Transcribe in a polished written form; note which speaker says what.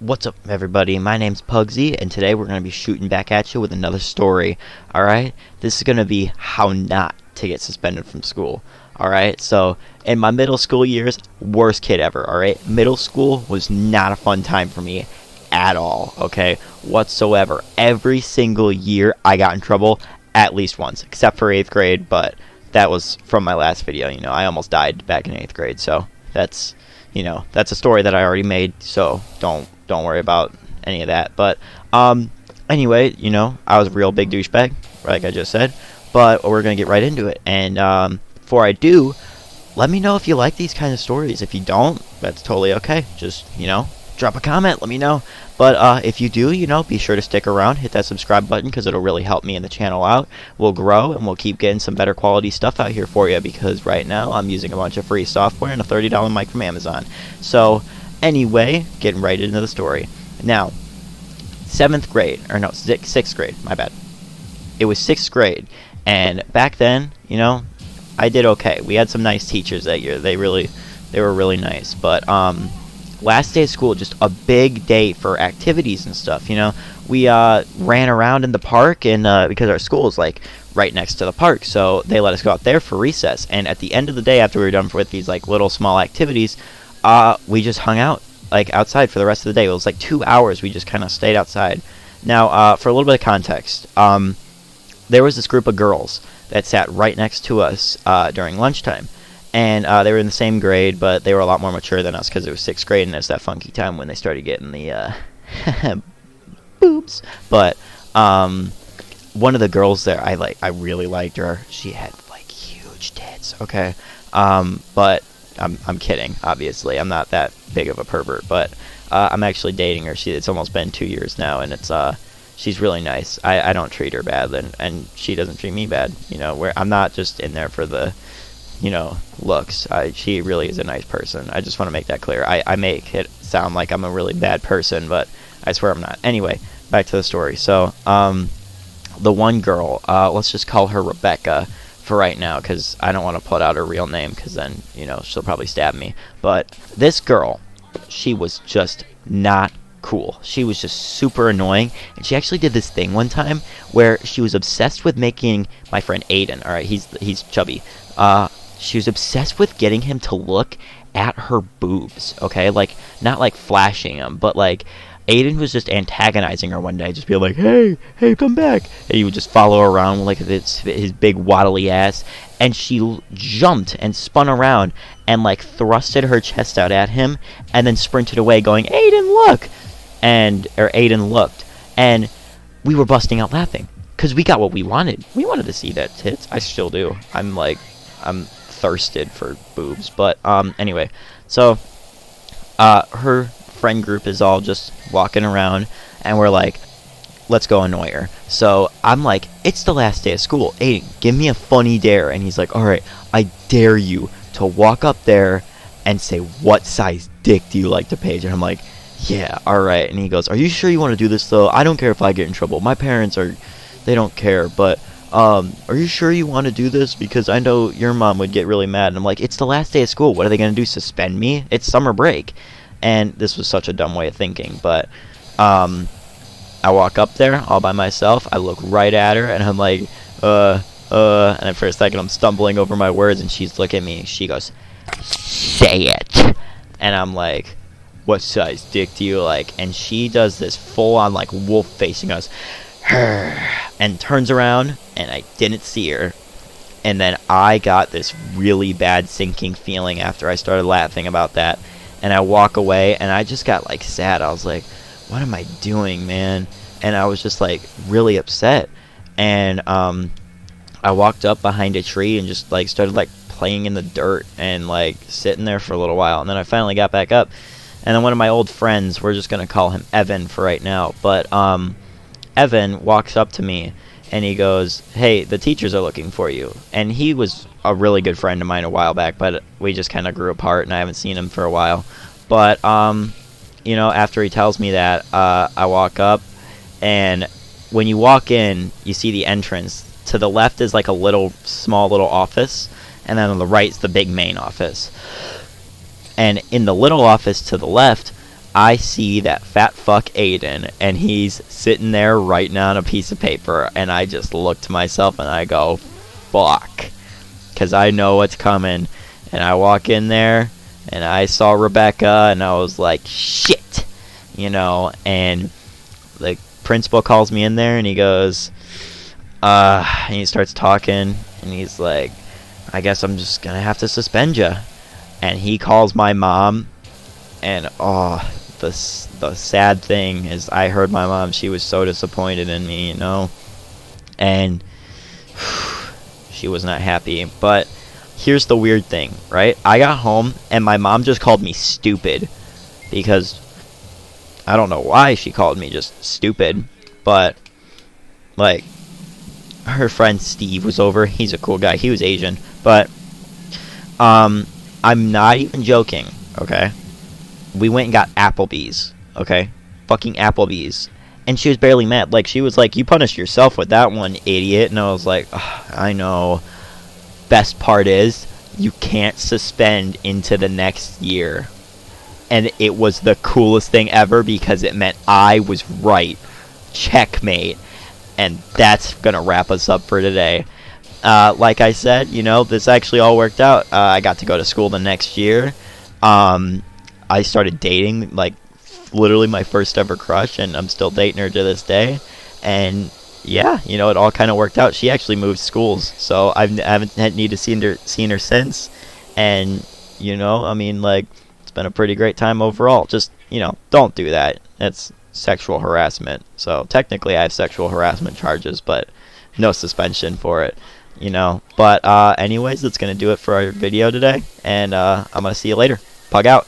Speaker 1: What's up, everybody? My name's Pugsy, and today we're going to be shooting back at you with another story. Alright? This is going to be how not to get suspended from school. Alright? So, in my middle school years, worst kid ever. Alright? Middle school was not a fun time for me at all. Okay? Whatsoever. Every single year I got in trouble at least once, except for 8th grade, but that was from my last video. You know, I almost died back in 8th grade, so that's a story that I already made, so don't worry about any of that. But anyway, I was a real big douchebag, like I just said. But we're gonna get right into it. And before I do, let me know if you like these kind of stories. If you don't, that's totally okay. Just drop a comment, let me know. But if you do, be sure to stick around, hit that subscribe button, because it'll really help me and the channel out. We'll grow, and we'll keep getting some better quality stuff out here for you, because right now I'm using a bunch of free software and a $30 mic from Amazon. So anyway, getting right into the story. Now, 6th grade, my bad. It was 6th grade, and back then, I did okay. We had some nice teachers that year. They were really nice. But last day of school, just a big day for activities and stuff. We ran around in the park, and because our school is like right next to the park, so they let us go out there for recess. And at the end of the day, after we were done with these like little small activities, we just hung out like outside for the rest of the day. It was like 2 hours. We just kind of stayed outside. Now, for a little bit of context, there was this group of girls that sat right next to us during lunchtime. And they were in the same grade, but they were a lot more mature than us, because it was 6th grade, and it's that funky time when they started getting the boobs. But one of the girls there, I really liked her. She had like huge tits. Okay, but I'm kidding. Obviously, I'm not that big of a pervert, but I'm actually dating her. It's almost been 2 years now, and she's really nice. I don't treat her bad, and she doesn't treat me bad. Where I'm not just in there for the looks. She really is a nice person. I just want to make that clear. I make it sound like I'm a really bad person, but I swear I'm not. Anyway, back to the story. So, the one girl, let's just call her Rebecca for right now, because I don't want to put out her real name, because then, she'll probably stab me. But this girl, she was just not cool. She was just super annoying, and she actually did this thing one time where she was obsessed with making my friend Aiden, alright, he's chubby, she was obsessed with getting him to look at her boobs, okay? Like, not like flashing them, but like, Aiden was just antagonizing her one day, just being like, hey, come back. And he would just follow her around like his big waddly ass. And she jumped and spun around and like thrusted her chest out at him, and then sprinted away going, Aiden, look! Aiden looked. And we were busting out laughing, because we got what we wanted. We wanted to see that tits. I still do. I'm thirsted for boobs. But anyway, so her friend group is all just walking around, and we're like, let's go annoy her. So I'm like, it's the last day of school, Aiden, give me a funny dare. And he's like, alright, I dare you to walk up there and say, what size dick do you like to Paige? And I'm like, yeah, alright. And he goes, are you sure you want to do this though? I don't care if I get in trouble. My parents they don't care, but are you sure you want to do this? Because I know your mom would get really mad. And I'm like, it's the last day of school. What are they going to do, suspend me? It's summer break. And this was such a dumb way of thinking. But I walk up there all by myself. I look right at her, and I'm like, and for a second I'm stumbling over my words, and she's looking at me. She goes, say it. And I'm like, what size dick do you like? And she does this full-on like wolf facing us, and turns around, and I didn't see her. And then I got this really bad sinking feeling after I started laughing about that, and I walk away, and I just got like sad. I was like, what am I doing, man? And I was just like really upset. And I walked up behind a tree and just like started like playing in the dirt and like sitting there for a little while. And then I finally got back up, and then one of my old friends, we're just gonna call him Evan for right now, but Evan walks up to me, and he goes, hey, the teachers are looking for you. And he was a really good friend of mine a while back, but we just kind of grew apart, and I haven't seen him for a while. But after he tells me that, I walk up, and when you walk in, you see the entrance. To the left is like a small little office, and then on the right is the big main office. And in the little office to the left, I see that fat fuck Aiden, and he's sitting there writing on a piece of paper, and I just look to myself and I go, fuck, because I know what's coming. And I walk in there, and I saw Rebecca, and I was like, shit, and the principal calls me in there, and he goes, and he starts talking, and he's like, I guess I'm just gonna have to suspend you. And he calls my mom, and the sad thing is, I heard my mom, she was so disappointed in me, and she was not happy. But here's the weird thing, right? I got home, and my mom just called me stupid, because I don't know why she called me just stupid, but, like, her friend Steve was over. He's a cool guy. He was Asian, but, I'm not even joking, okay? We went and got Applebee's, okay? Fucking Applebee's. And she was barely mad. Like, she was like, you punished yourself with that one, idiot. And I was like, I know. Best part is, you can't suspend into the next year. And it was the coolest thing ever, because it meant I was right. Checkmate. And that's gonna wrap us up for today. Like I said, this actually all worked out. I got to go to school the next year. I started dating, like, literally my first ever crush, and I'm still dating her to this day. And yeah, it all kind of worked out. She actually moved schools, so I haven't had need to seen her since. And it's been a pretty great time overall. Just don't do that. That's sexual harassment. So technically, I have sexual harassment charges, but no suspension for it. But anyways, that's gonna do it for our video today, and I'm gonna see you later. Pug out.